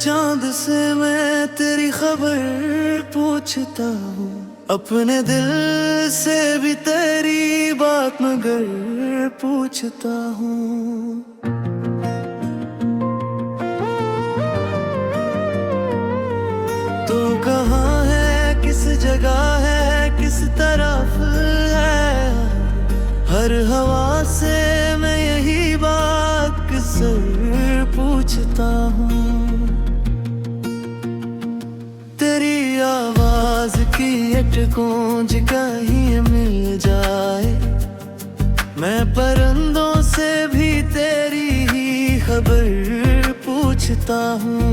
चांद से मैं तेरी खबर पूछता हूँ, अपने दिल से भी तेरी बात मगर पूछता हूँ। तो कहाँ है, किस जगह है, किस तरफ है, हर हवा से मैं यही बात किससे पूछता हूँ। तेरी आवाज की अटगूंज कहीं मिल जाए, मैं परिंदों से भी तेरी ही खबर पूछता हूँ।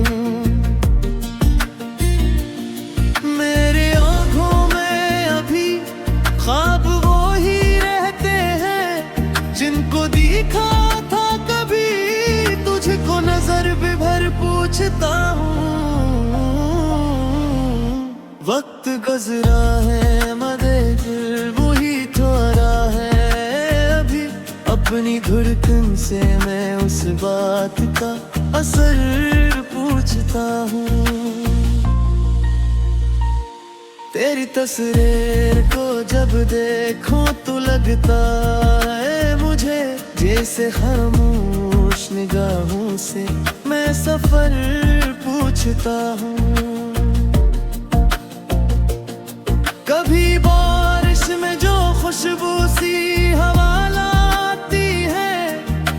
मेरी आँखों में अभी ख्वाब वो ही रहते हैं जिनको देखा था कभी, तुझको नजर भी भर पूछता हूँ। वक्त गुजरा है मदे दिल वही थोड़ा है अभी, अपनी धड़कन से मैं उस बात का असर पूछता हूँ। तेरी तस्वीर को जब देखूं तो लगता है मुझे जैसे खामोश निगाहों से मैं सफर पूछता हूँ। कभी बारिश में जो खुशबू सी हवा लाती है,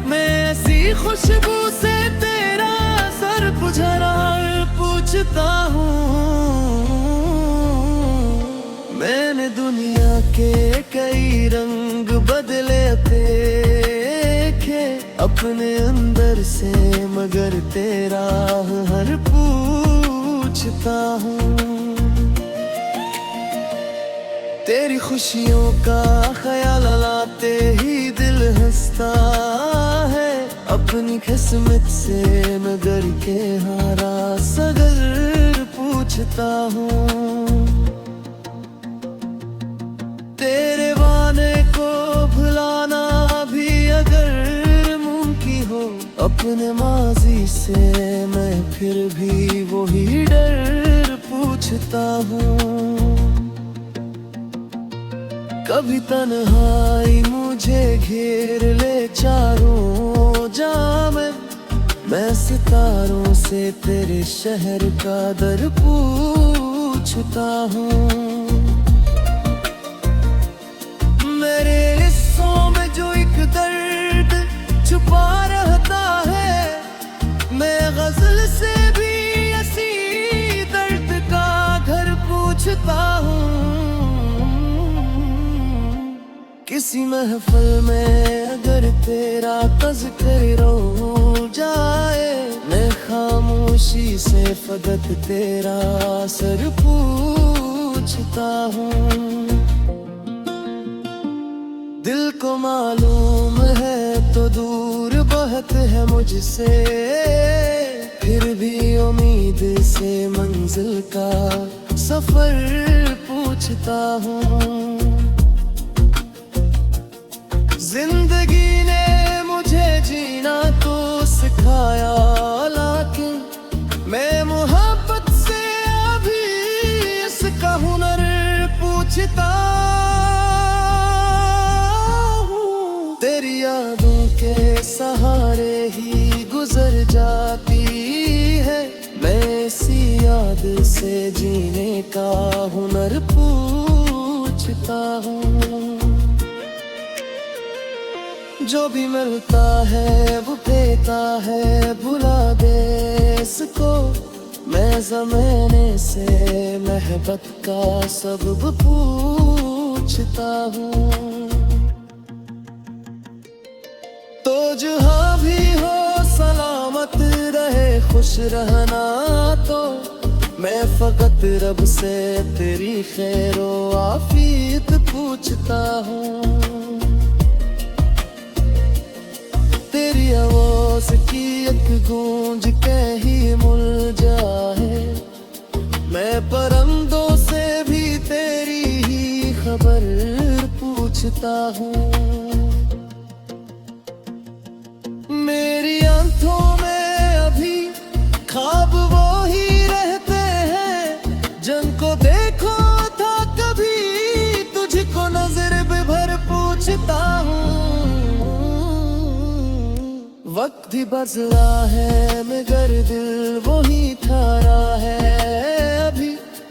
मैं ऐसी खुशबू से तेरा सर पुजरा पूछता हूँ। मैंने दुनिया के कई रंग बदले देखे अपने अंदर से, मगर तेरा हर पूछता हूँ। तेरी खुशियों का ख्याल लाते ही दिल हंसता है, अपनी किस्मत से मगर के हारा सगर पूछता हूँ। तेरे वादे को भुलाना भी अगर मुमकिन हो, अपने माजी से मैं फिर भी वही डर पूछता हूँ। कभी तन्हाई मुझे घेर ले चारों जाम, मैं सितारों से तेरे शहर का दर पूछता हूँ। मेरे हिस्सों में जो एक दर्द छुपा रहता है, मैं गजल से भी ऐसी दर्द का घर पूछता हूँ। किसी महफिल में अगर तेरा तज़किर हो जाए, मैं खामोशी से फकत तेरा सर पूछता हूँ। दिल को मालूम है तो दूर बहुत है मुझसे, फिर भी उम्मीद से मंजिल का सफर पूछता हूँ। जिंदगी ने मुझे जीना तो सिखाया, लेकिन मैं मोहब्बत से अभी इसका हुनर पूछता हूँ। तेरी यादों के सहारे ही गुजर जाती है, मैं इसी याद से जीने का हुनर पूछता हूँ। जो भी मिलता है वो देता है, भुला दे इसको, मैं ज़माने से मोहब्बत का सबब पूछता हूँ। तो जहाँ भी हो सलामत रहे, खुश रहना तो मैं फकत रब से तेरी खैरो आफियत पूछता हूँ। तेरी आवाज़ की एक गूंज कहीं मुल जाए, मैं परिंदों से भी तेरी ही खबर पूछता हूँ। मेरी आंखों में अभी ख्वाब वो वक्त भी बदला है मगर दिल वही ठहरा है अभी।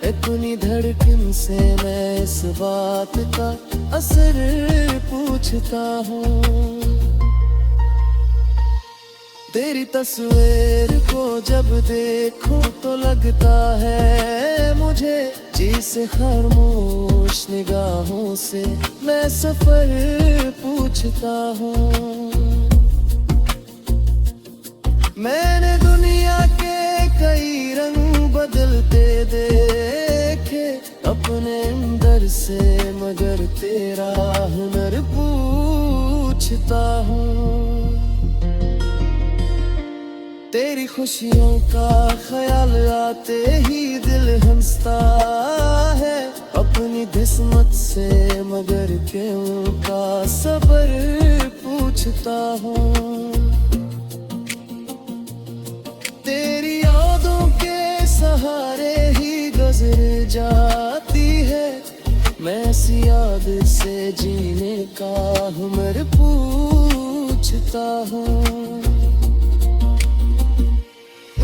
इतनी धड़कन से मैं इस बात का असर पूछता हूँ। तेरी तस्वीर को जब देखूं तो लगता है मुझे जिसे खामोश निगाहों से मैं सफर पूछता हूँ। मैंने दुनिया के कई रंग बदलते देखे अपने अंदर से, मगर तेरा हुनर पूछता हूँ। तेरी खुशियों का ख्याल आते ही दिल हंसता है अपनी किस्मत से, मगर क्यों का सबर पूछता हूँ। तेरी यादों के सहारे ही गुजर जाती है मैं इस याद से जीने का हुनर पूछता हूँ।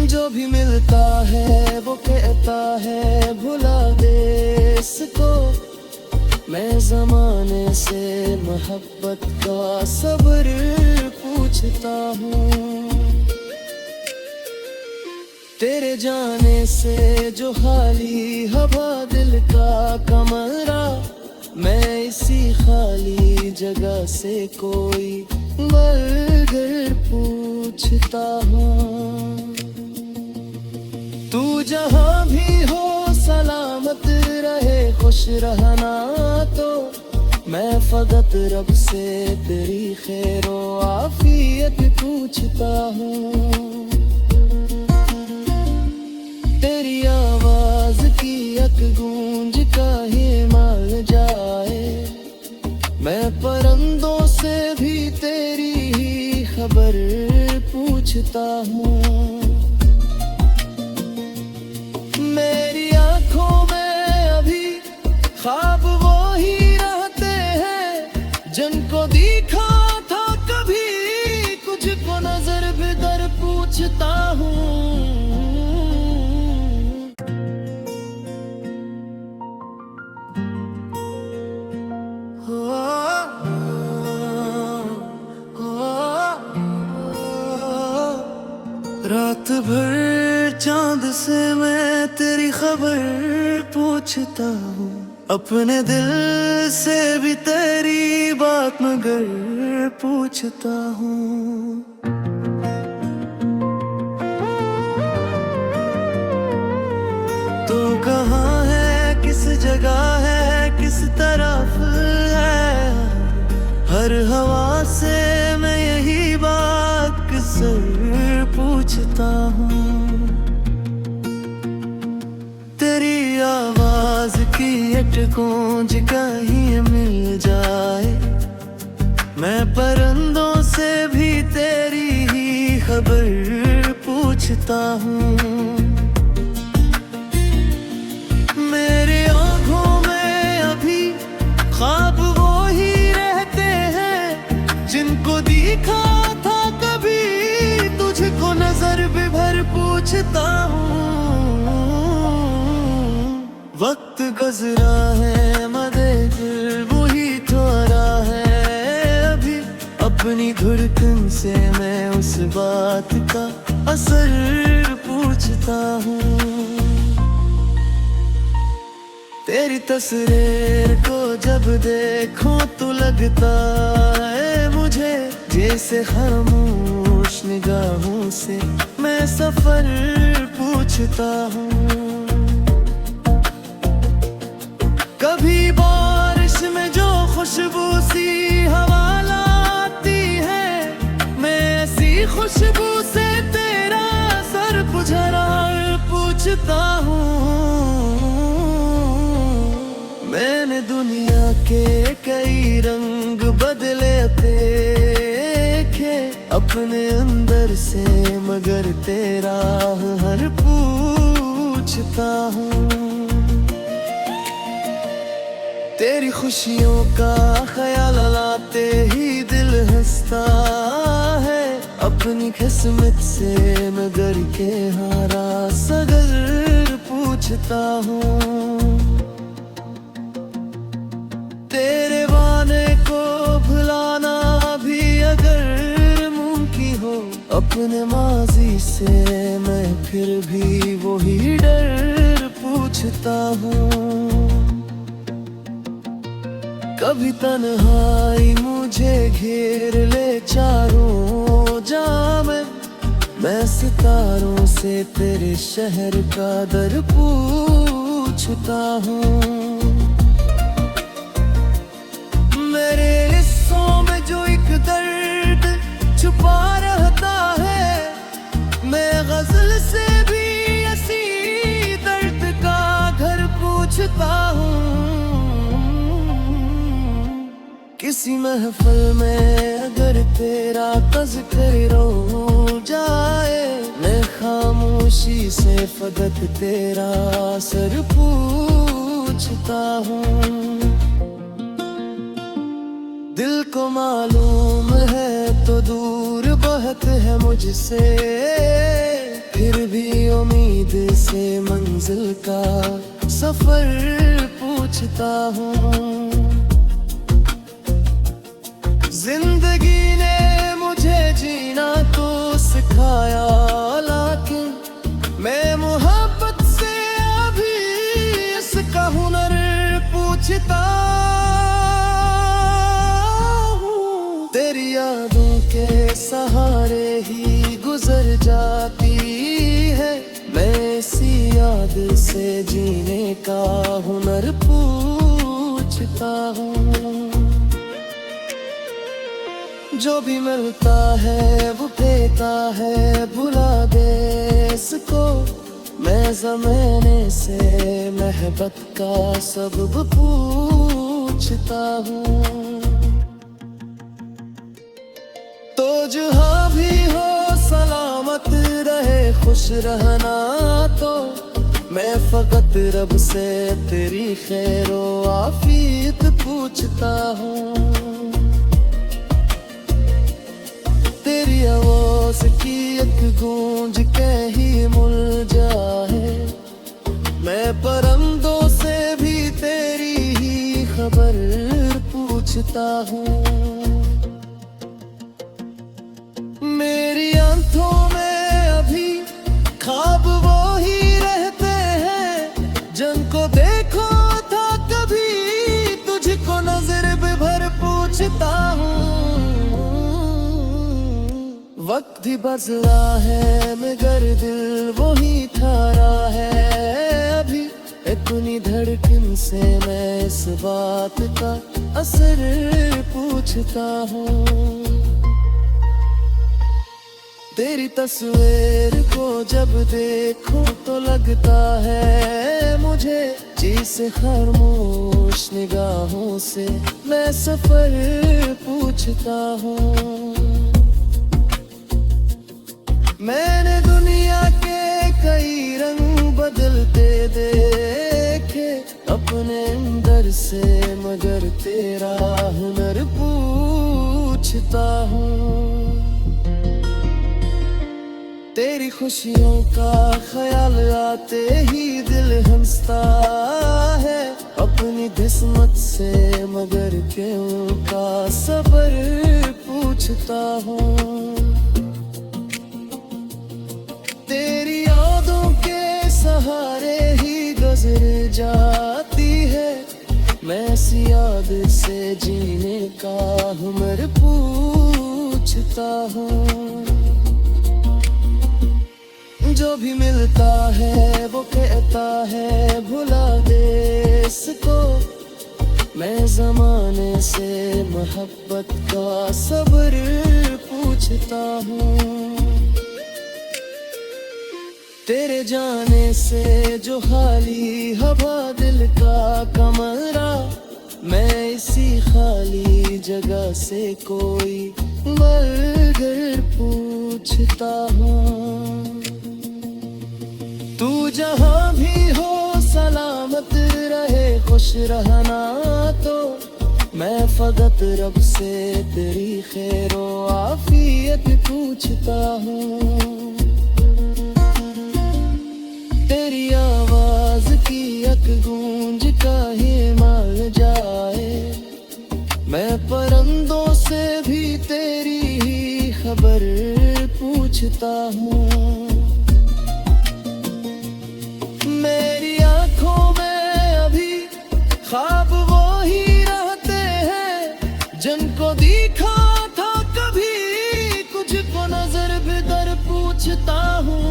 जो भी मिलता है वो कहता है भुला दे इसको, मैं ज़माने से मोहब्बत का सब्र पूछता हूँ। तेरे जाने से जो खाली हवा दिल का कमरा, मैं इसी खाली जगह से कोई बर्गर पूछता हूँ। तू जहाँ भी हो सलामत रहे खुश रहना, तो मैं फकत रब से तेरी खैरो आफियत पूछता हूँ। तेरी आवाज की एक गूंज का ही माल जाए, मैं परिंदों से भी तेरी ही खबर पूछता हूँ। मेरी आंखों में अभी ख्वाब वो ही रहते हैं जिनको देखा था कभी, कुछ को नजर भीतर पूछता हूँ। रात भर चांद से मैं तेरी खबर पूछता हूँ, अपने दिल से भी तेरी बात मगर पूछता हूँ। तू कहाँ है, किस जगह है, किस तरफ है, हर हवा से मैं यही बात किसर पूछता हूँ। तेरी आवाज की एक गूंज कहीं मिल जाए, मैं परिंदों से भी तेरी ही खबर पूछता हूँ। मेरी आँखों में अभी ख्वाब वो ही रहते हैं जिनको देखा था कभी, तुझको नजर भी भर पूछता हूँ। वक्त गुजरा है मगर वही थोड़ा है अभी, अपनी धड़कन से मैं उस बात का असर पूछता हूँ। तेरी तस्वीर को जब देखूं तो लगता है मुझे जैसे खामोश निगाहों से मैं सफर पूछता हूँ। कभी बारिश में जो खुशबू सी हवा लाती है, मैं ऐसी खुशबू से तेरा सर पुझरा पूछता हूँ। मैंने दुनिया के कई रंग बदले देखे अपने अंदर से, मगर तेरा हर पूछता हूँ। तेरी खुशियों का ख्याल लाते ही दिल हंसता है अपनी किस्मत से मगर के हारा सगर पूछता हूँ। तेरे वाने को भुलाना भी अगर मुमकिन हो, अपने माजी से मैं फिर भी वही डर पूछता हूँ। कभी तन्हाई मुझे घेर ले चारों जाम, मैं सितारों से तेरे शहर का दर पूछता हूँ। मेरे हिस्सों में जो एक दर्द छुपा रहता है, मैं गजल से भी ऐसी दर्द का घर पूछता हूँ। किसी महफिल में अगर तेरा तज़किर हो जाए, मैं खामोशी से फकत तेरा सर पूछता हूँ। दिल को मालूम है तो दूर बहुत है मुझसे, फिर भी उम्मीद से मंजिल का सफर पूछता हूँ। जिंदगी ने मुझे जीना तो सिखाया, लेकिन मैं मोहब्बत से अभी इसका हुनर पूछता हूँ। तेरी यादों के सहारे ही गुजर जाती है, मैं इसी याद से जीने का हुनर पूछता हूँ। जो भी मिलता है वो देता है, भुला दे इसको, मैं ज़माने से मोहब्बत का सबब पूछता हूँ। तो जहाँ भी हो सलामत रहे, खुश रहना तो मैं फकत रब से तेरी खैरो आफियत पूछता हूँ। तेरी आवाज़ की एक गूंज कहीं मुलझा है, मैं परिंदों से भी तेरी ही खबर पूछता हूँ। मेरी आंखों में अभी ख्वाब वो ही रहते हैं, जिनको देखो था कभी तुझको नजर भर पूछता हूँ। वक्त ही बदला है मगर दिल वही थारा है अभी, इतनी धड़कन से मैं इस बात का असर पूछता हूँ। तेरी तस्वीर को जब देखूं तो लगता है मुझे, जिसे खामोश निगाहों से मैं सफर पूछता हूँ। मैंने दुनिया के कई रंग बदलते देखे अपने अंदर से, मगर तेरा हुनर पूछता हूँ। तेरी खुशियों का ख्याल आते ही दिल हंसता है, अपनी किस्मत से मगर क्यों का सबर पूछता हूँ। तेरी यादों के सहारे ही गुजर जाती है, मैं इस याद से जीने का हुनर पूछता हूँ। जो भी मिलता है वो कहता है भुला दे इसको, मैं ज़माने से मोहब्बत का सब्र पूछता हूँ। तेरे जाने से जो खाली हवा दिल का कमरा, मैं इसी खाली जगह से कोई मगर पूछता हूँ। तू जहाँ भी हो सलामत रहे, खुश रहना तो मैं फकत रब से तेरी खैरो आफियत पूछता हूँ। तेरी आवाज की एक गूंज का ही मार जाए, मैं परिंदों से भी तेरी ही खबर पूछता हूँ। मेरी आंखों में अभी ख्वाब वो ही रहते हैं जिनको देखा था कभी, कुछ को नजर बिदर पूछता हूँ।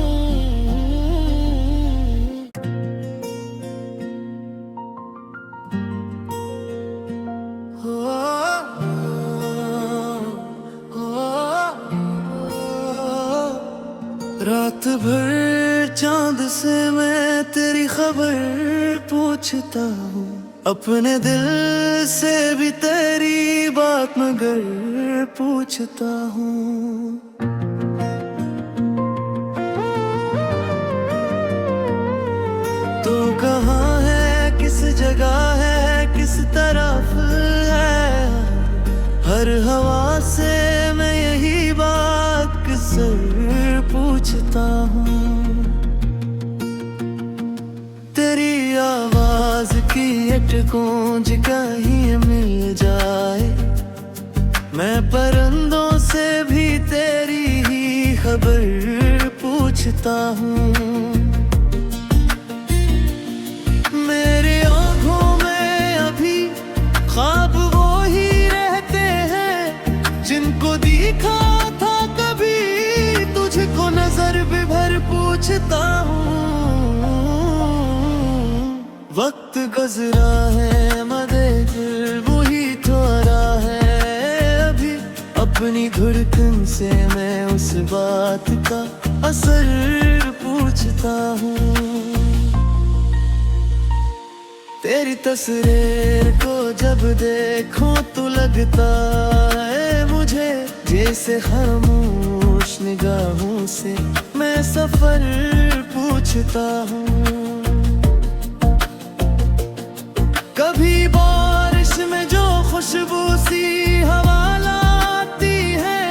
रात भर चांद से मैं तेरी खबर पूछता हूँ, अपने दिल से भी तेरी बात मगर पूछता हूँ। तू कहाँ है, किस जगह है, किस तरफ है, हर हवा से मैं यही बात किसर पूछता हूँ। तेरी आवाज की एक गूंज कहीं मिल जाए, मैं परिंदों से भी तेरी ही खबर पूछता हूँ। मेरी आंखों में अभी ख्वाब वो ही रहते हैं जिनको देखा था कभी, तुझको नजर भी भर पूछता हूँ। वक्त गुजरा है मदे दिल वही थोड़ा है अभी, अपनी धड़कन से मैं उस बात का असर पूछता हूँ। तेरी तस्वीर को जब देखूं तो लगता है मुझे जैसे खामोश निगाहों से मैं सफर पूछता हूँ। कभी बारिश में जो खुशबू सी हवा लाती है,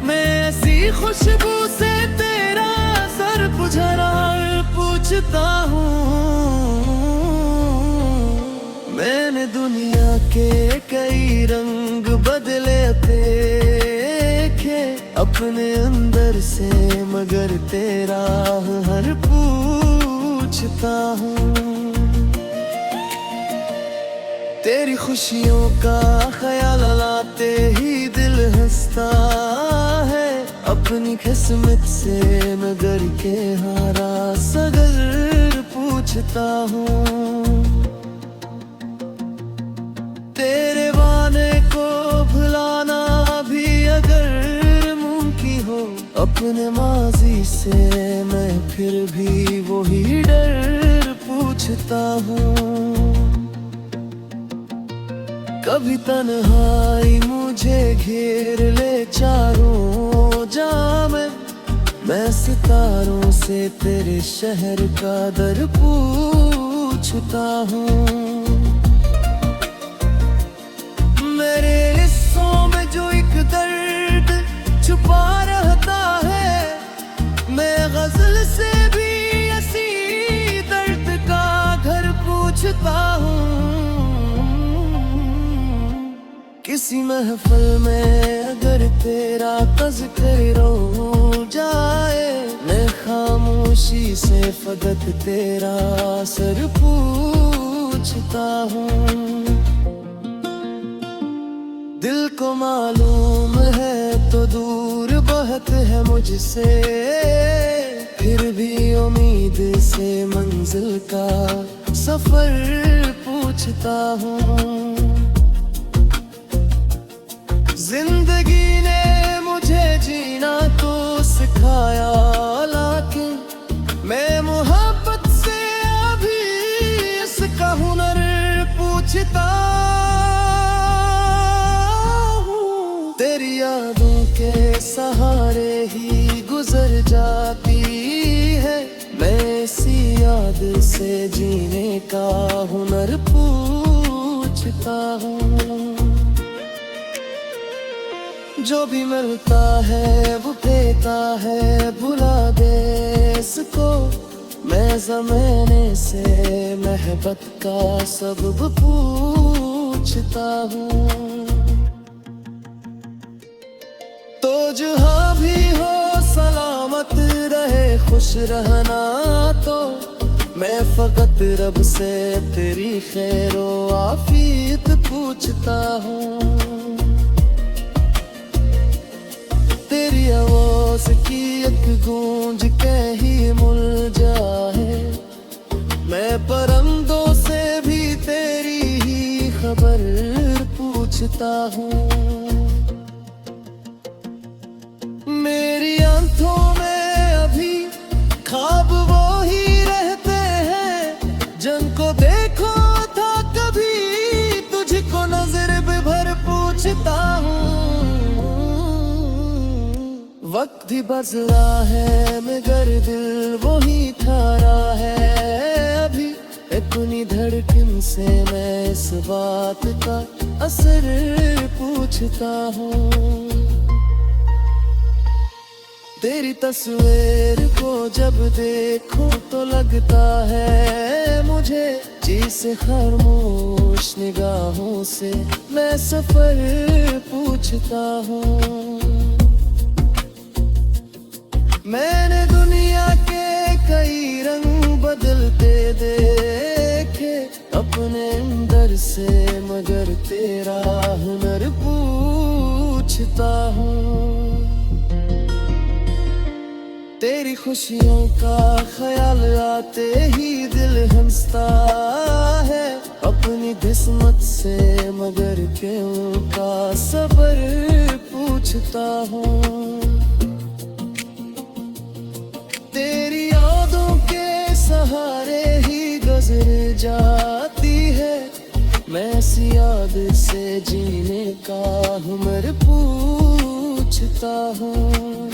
मैं ऐसी खुशबू से तेरा सर पुझरा पूछता हूँ। मैंने दुनिया के कई रंग बदले देखे अपने अंदर से, मगर तेरा हर पूछता हूँ। तेरी खुशियों का ख्याल लाते ही दिल हंसता है, अपनी किस्मत से मगर के हारा सगर पूछता हूँ। तेरे वादे को भुलाना भी अगर मुमकिन हो, अपने माजी से मैं फिर भी वही डर पूछता हूँ। कभी तन्हाई मुझे घेर ले चारों जाम, मैं सितारों से तेरे शहर का दर पूछता हूँ। मेरे हिस्सों में जो एक दर्द छुपा रहता है, मैं गजल से भी ऐसी दर्द का घर पूछता हूँ। किसी महफिल में अगर तेरा तज़किर हो जाए, मैं खामोशी से फकत तेरा सर पूछता हूँ। दिल को मालूम है तो दूर बहुत है मुझसे, फिर भी उम्मीद से मंजिल का सफर पूछता हूँ। जिंदगी ने मुझे जीना तो सिखाया, लेकिन मैं मोहब्बत से अभी इसका हुनर पूछता हूँ। तेरी यादों के सहारे ही गुजर जाती है, मैं इसी याद से जीने का हुनर पूछता हूँ। जो भी मिलता है वो देता है, भुला दे इसको। मैं ज़माने से मोहब्बत का सबब पूछता हूँ। तो जहाँ भी हो सलामत रहे, खुश रहना। तो मैं फकत रब से तेरी खैरो आफियत पूछता हूँ। तेरी आवाज़ की एक गूंज कहीं मुलझा है। मैं परिंदों से भी तेरी ही खबर पूछता हूँ। मेरी आंखों में अभी ख्वाब वो ही रहते हैं जिनको देखो था कभी, तुझको नजर भर पूछता हूँ। वक्त भी बदला है मगर दिल वही ठहरा है अभी। इतनी धड़कन से मैं इस बात का असर पूछता हूँ। तेरी तस्वीर को जब देखूं तो लगता है मुझे, जिसे खामोश निगाहों से मैं सफर पूछता हूँ। मैंने दुनिया के कई रंग बदलते देखे अपने अंदर से, मगर तेरा हुनर पूछता हूँ। तेरी खुशियों का ख्याल आते ही दिल हंसता है अपनी किस्मत से, मगर क्यों का सबर पूछता हूँ। तेरी यादों के सहारे ही गुजर जाती है, मैं इस याद से जीने का हुनर पूछता हूँ।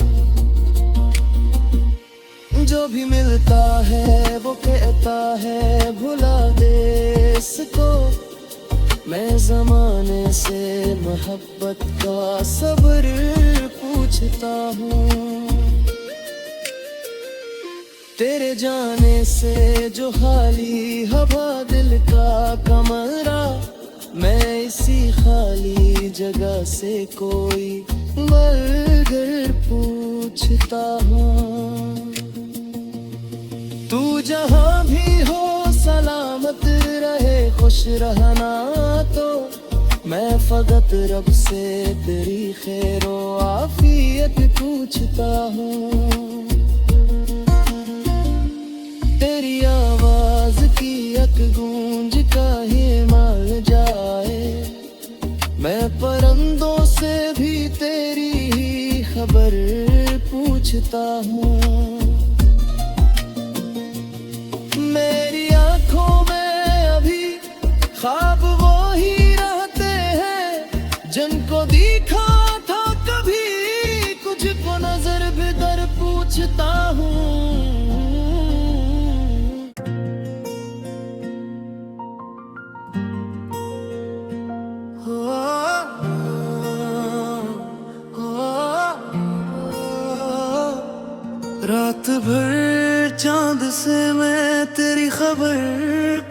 जो भी मिलता है वो कहता है, भुला दे इसको। मैं ज़माने से मोहब्बत का सब्र पूछता हूँ। तेरे जाने से जो खाली हवा दिल का कमरा, मैं इसी खाली जगह से कोई मगर पूछता हूँ। तू जहाँ भी हो सलामत रहे, खुश रहना। तो मैं फकत रब से तेरी खैरो आफियत पूछता हूँ। तेरी आवाज़ की एक गूंज कहीं मर जाए, मैं परिंदों से भी तेरी ही खबर पूछता हूँ। मेरी आंखों में अभी ख्वाब वो ही रहते हैं जिनको देखा था कभी, कुछ को नजर भीतर पूछता हूँ। रात भर चांद से मैं तेरी खबर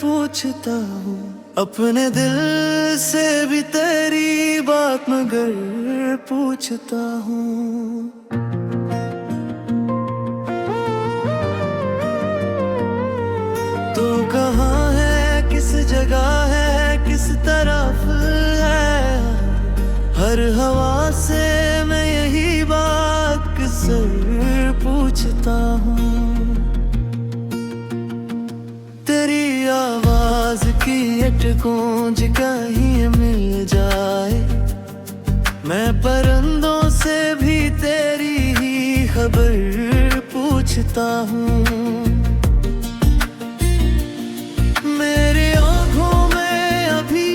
पूछता हूँ, अपने दिल से भी तेरी बात मगर पूछता हूँ। तो कहाँ है, किस जगह है, किस तरफ है, हर हवा से मैं यही बात किसर पूछता हूँ। तेरी आवाज़ की एक गूंज कहीं मिल जाए, मैं परिंदों से भी तेरी ही खबर पूछता हूँ। मेरे आँखों में अभी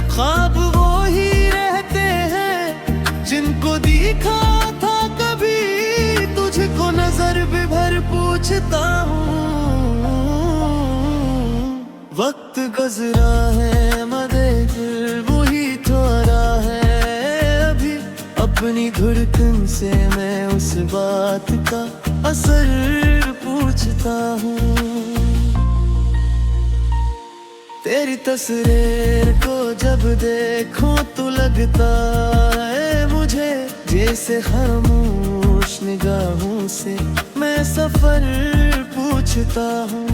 ख्वाब वो ही रहते हैं जिनको देखा था कभी, तुझको नजर भी भर पूछता हूँ। वक्त गुजरा है मगर वही थोड़ा है अभी, अब अपनी धड़कन से मैं उस बात का असर पूछता हूँ। तेरी तस्वीर को जब देखूं तो लगता है मुझे जैसे खामोश निगाहों से मैं सफर पूछता हूँ।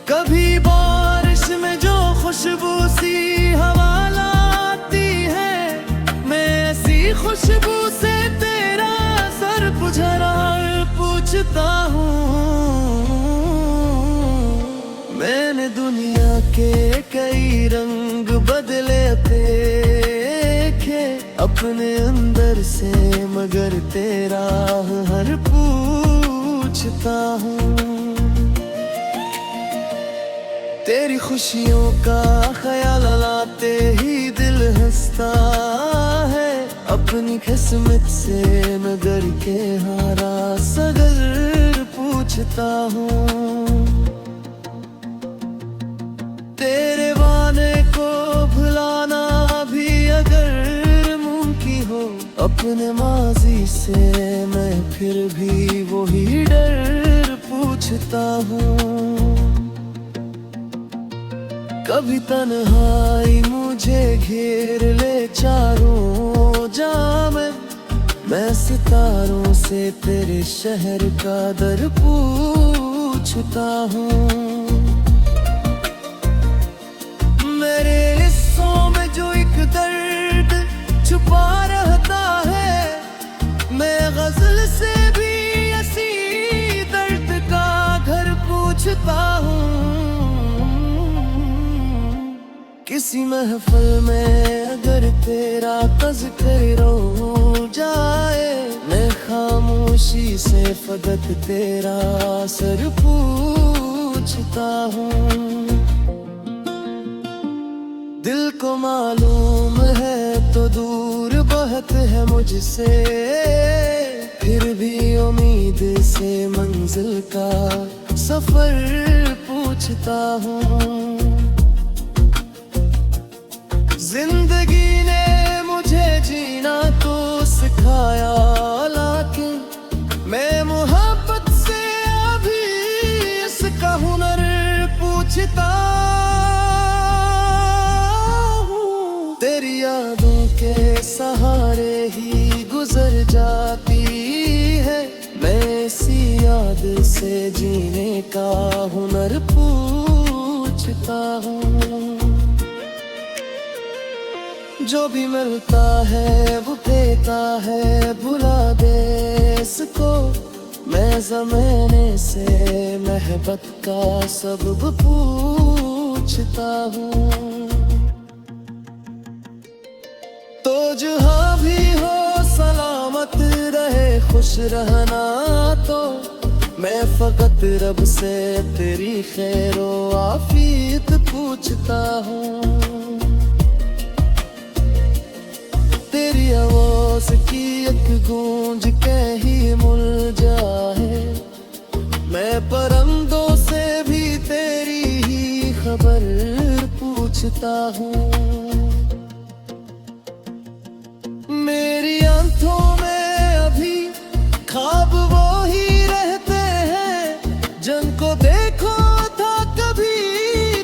कभी बारिश में जो खुशबू सी हवा लाती है, मैं ऐसी खुशबू से तेरा सर पुझरा पूछता हूँ। मैंने दुनिया के कई रंग बदले देखे अपने अंदर से, मगर तेरा हर पूछता हूँ। तेरी खुशियों का ख्याल लाते ही दिल हंसता है, अपनी किस्मत से मगर के हारा सगर पूछता हूँ। तेरे वादे को भुलाना भी अगर मुमकिन हो, अपने माजी से मैं फिर भी वही डर पूछता हूँ। कभी तन्हाई मुझे घेर ले चारों जाम, मैं सितारों से तेरे शहर का दर पूछता हूँ। मेरे हिस्सों में जो एक दर्द छुपा रहता है, मैं गजल से भी ऐसी दर्द का घर पूछता हूँ। किसी महफिल में अगर तेरा तज़किर हो जाए, मैं खामोशी से फकत तेरा सर पूछता हूँ। दिल को मालूम है तो दूर बहुत है मुझसे, फिर भी उम्मीद से मंजिल का सफर पूछता हूँ। जिंदगी ने मुझे जीना तो सिखाया, लेकिन मैं मोहब्बत से अभी इसका हुनर पूछता हूँ। तेरी यादों के सहारे ही गुजर जाती है, मैं इसी याद से जीने का हुनर पूछता हूँ। जो भी मिलता है वो देता है, भुला दे इसको, मैं ज़माने से मोहब्बत का सबब पूछता हूँ। तो जहाँ भी हो सलामत रहे, खुश रहना तो मैं फकत रब से तेरी खैरो आफियत पूछता हूँ। तेरी आवाज़ की एक गूंज कहीं मुल जाए, मैं परंदों से भी तेरी ही खबर पूछता हूँ। मेरी आंखों में अभी ख्वाब वो ही रहते हैं, जिनको देखो था कभी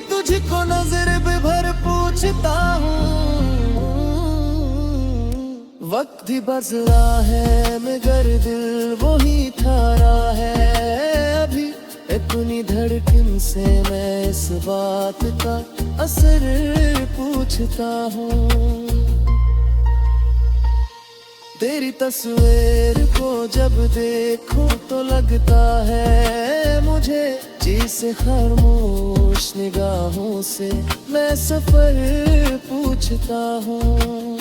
तुझको नजर भर पूछता हूँ। वक्त भी बदला है मगर दिल वही थारा है अभी, इतनी धड़कन से मैं इस बात का असर पूछता हूँ। तेरी तस्वीर को जब देखूं तो लगता है मुझे जैसे खामोश निगाहों से मैं सफर पूछता हूँ।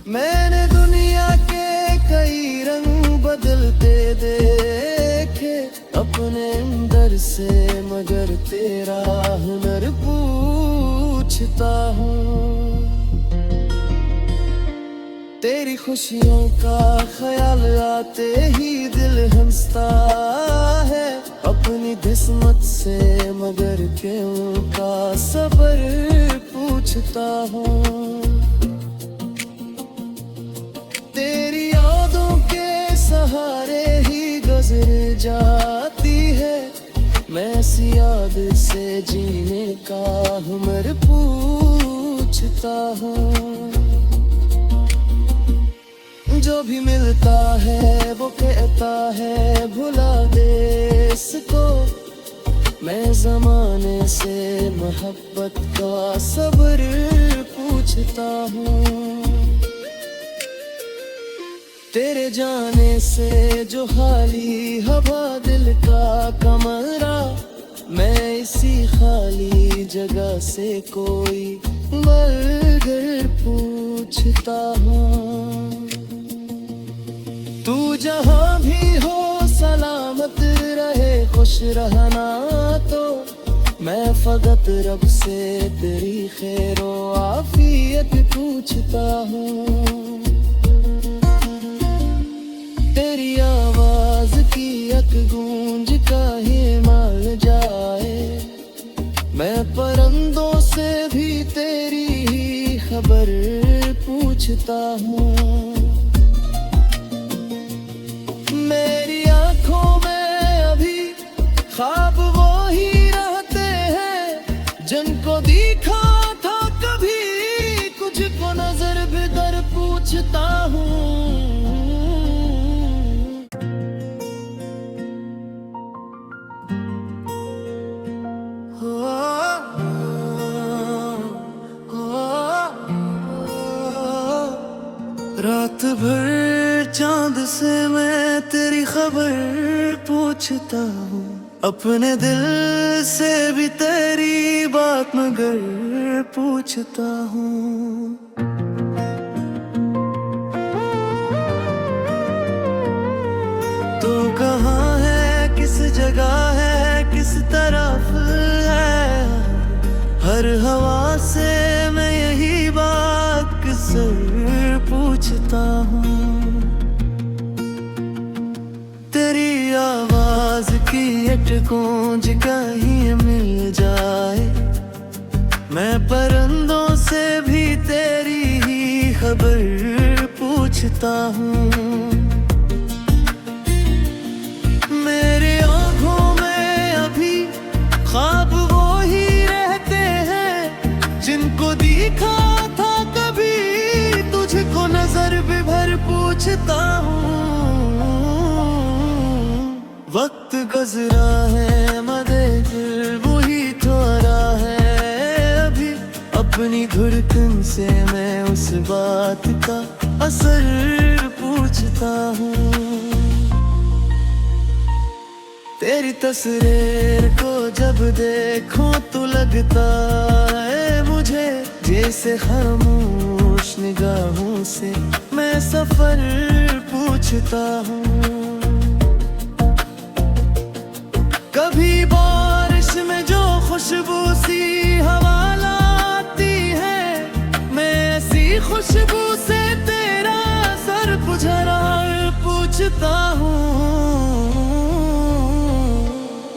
मैंने दुनिया के कई रंग बदलते देखे अपने अंदर से, मगर तेरा हुनर पूछता हूँ। तेरी खुशियों का ख्याल आते ही दिल हंसता है, अपनी किस्मत से मगर क्यों का सबर पूछ पूछता हूँ। तेरी यादों के सहारे ही गुजर जाती है, मैं इस याद से जीने का हुनर पूछता हूँ। जो भी मिलता है वो कहता है भुला दे इसको, मैं ज़माने से मोहब्बत का सब्र पूछता हूँ। तेरे जाने से जो खाली हवा दिल का कमरा, मैं इसी खाली जगह से कोई बर्गर पूछता हूँ। तू जहाँ भी हो सलामत रहे, खुश रहना तो मैं फकत रब से तेरी खैरो आफियत पूछता हूँ। तेरी आवाज की एक गूंज का ही माल जाए, मैं परंदों से भी तेरी ही खबर पूछता हूँ। मेरी आंखों में अभी ख्वाब वो ही रहते हैं जिनको देखा था कभी, कुछ को नजर बिदर पूछता हूँ। रात भर चांद से मैं तेरी खबर पूछता हूँ, अपने दिल से भी तेरी बात मगर पूछता हूँ। तू कहाँ है, किस जगह है, किस तरफ है, हर हवा से मैं यही बात किसर पूछता हूँ। तेरी आवाज की एक गूंज कहीं मिल जाए, मैं परंदों से भी तेरी ही खबर पूछता हूँ। मेरे आँखों में अभी ख्वाब वो ही रहते हैं जिनको देखा था कभी, तुझको नजर भी भर पूछता हूँ। वक्त गुजरा है मदे दिल वही थोड़ा है अभी, अपनी धड़कन से मैं उस बात का असर पूछता हूँ। तेरी तस्वीर को जब देखूं तो लगता है मुझे जैसे खामोश निगाहों से मैं सफर पूछता हूँ। कभी बारिश में जो खुशबू सी हवा लाती है, मैं ऐसी खुशबू से तेरा सर पुझरा पूछता हूँ।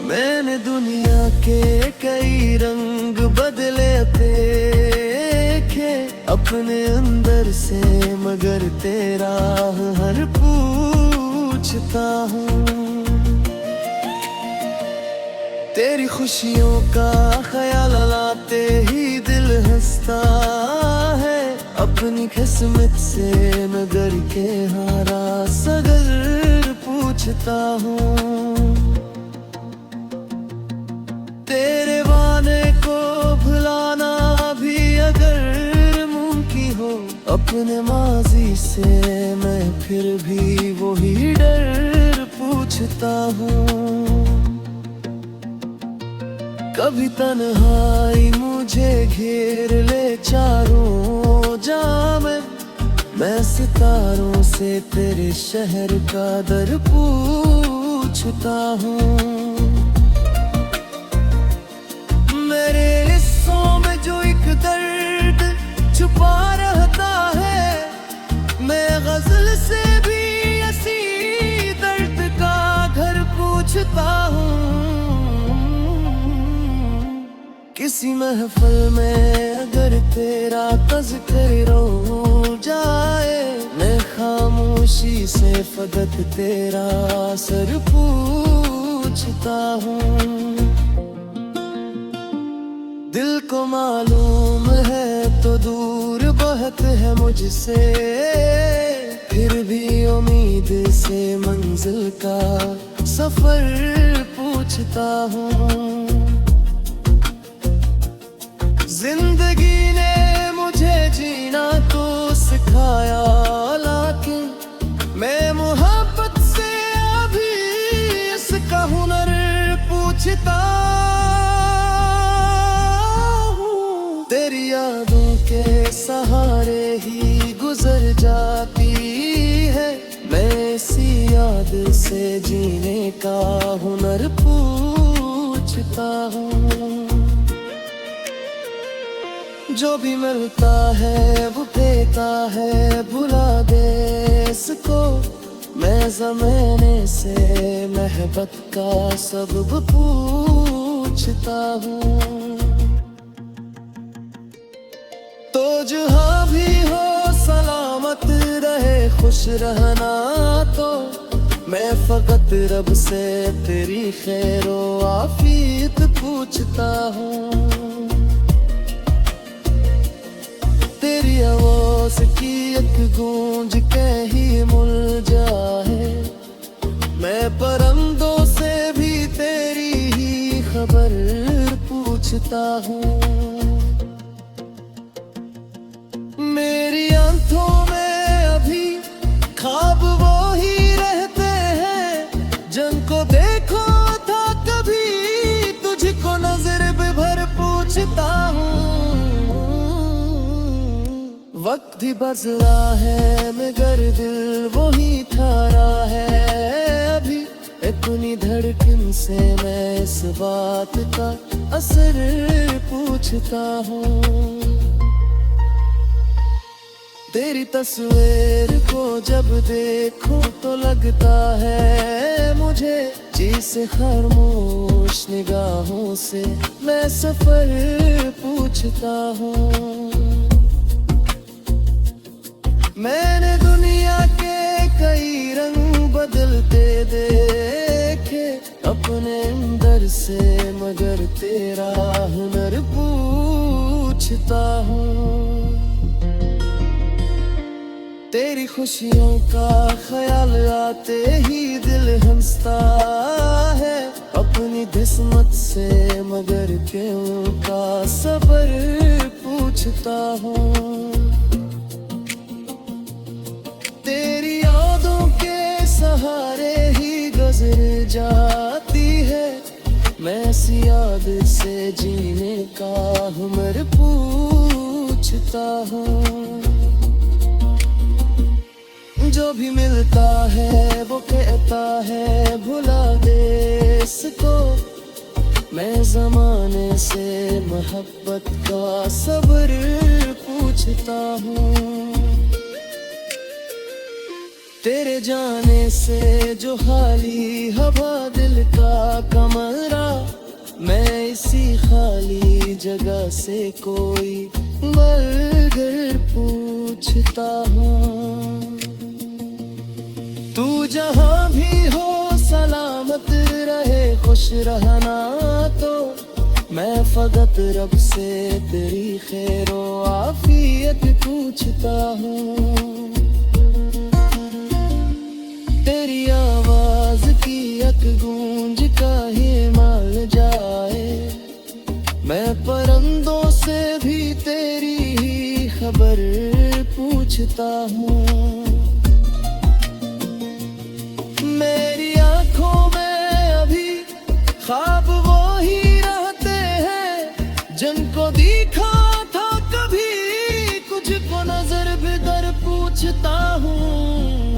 मैंने दुनिया के कई रंग बदले देखे अपने अंदर से, मगर तेरा हर पूछता हूँ। तेरी खुशियों का ख्याल लाते ही दिल हंसता है, अपनी किस्मत से मगर के हारा सगर पूछता हूँ। तेरे वादे को भुलाना भी अगर मुमकिन हो, अपने माजी से मैं फिर भी वही डर पूछता हूँ। कभी तन्हाई मुझे घेर ले चारों जाम, मैं सितारों से तेरे शहर का दर पूछता हूँ। मेरे हिस्सों में जो एक दर्द छुपा रहता है, मैं गजल से भी ऐसी दर्द का घर पूछता हूँ। किसी महफिल में अगर तेरा तज़किर हो जाए, मैं खामोशी से फकत तेरा सर पूछता हूँ। दिल को मालूम है तो दूर बहुत है मुझसे, फिर भी उम्मीद से मंजिल का सफर पूछता हूँ। जिंदगी ने मुझे जीना तो सिखाया, लेकिन मैं मोहब्बत से अभी इसका हुनर पूछता हूँ। तेरी यादों के सहारे ही गुजर जाती है, मैं इसी याद से जीने का हुनर पूछता हूँ। जो भी मिलता है वो देता है, भुला दे इसको। मैं ज़माने से मोहब्बत का सबब पूछता हूँ। तो जहाँ भी हो सलामत रहे, खुश रहना तो मैं फकत रब से तेरी खैरो आफियत पूछता हूँ। तेरी आवाज़ की एक गूंज कहीं मुल जाए, मैं परिंदों से भी तेरी ही खबर पूछता हूँ। मेरी आंखों में अभी ख्वाब वो ही रहते हैं, जिनको देखो था कभी, तुझको नजर भर पूछता हूँ। वक्त ही बदला है मगर दिल वही थारा है अभी, इतनी धड़कन से मैं इस बात का असर पूछता हूँ। तेरी तस्वीर को जब देखूं तो लगता है मुझे, जिसे खामोश निगाहों से मैं सफर पूछता हूँ। मैंने दुनिया के कई रंग बदलते देखे अपने अंदर से, मगर तेरा हुनर पूछता हूँ। तेरी खुशियों का ख्याल आते ही दिल हंसता है अपनी किस्मत से, मगर क्यों का सबर पूछता हूँ। तेरी यादों के सहारे ही गुजर जाती है, मैं इस याद से जीने का हुनर पूछता हूँ। जो भी मिलता है वो कहता है भुला दे इसको, मैं ज़माने से मोहब्बत का सब्र पूछता हूँ। तेरे जाने से जो खाली हवा दिल का कमरा, मैं इसी खाली जगह से कोई बर्गर पूछता हूँ। तू जहाँ भी हो सलामत रहे, खुश रहना तो मैं फकत रब से तेरी खैरो आफियत पूछता हूँ। तेरी आवाज की एक गूंज का ही माल जाए, मैं परिंदों से भी तेरी ही खबर पूछता हूँ। मेरी आंखों में अभी ख्वाब वो ही रहते हैं, जिनको देखा था कभी, कुछ को नजर भीतर पूछता हूँ।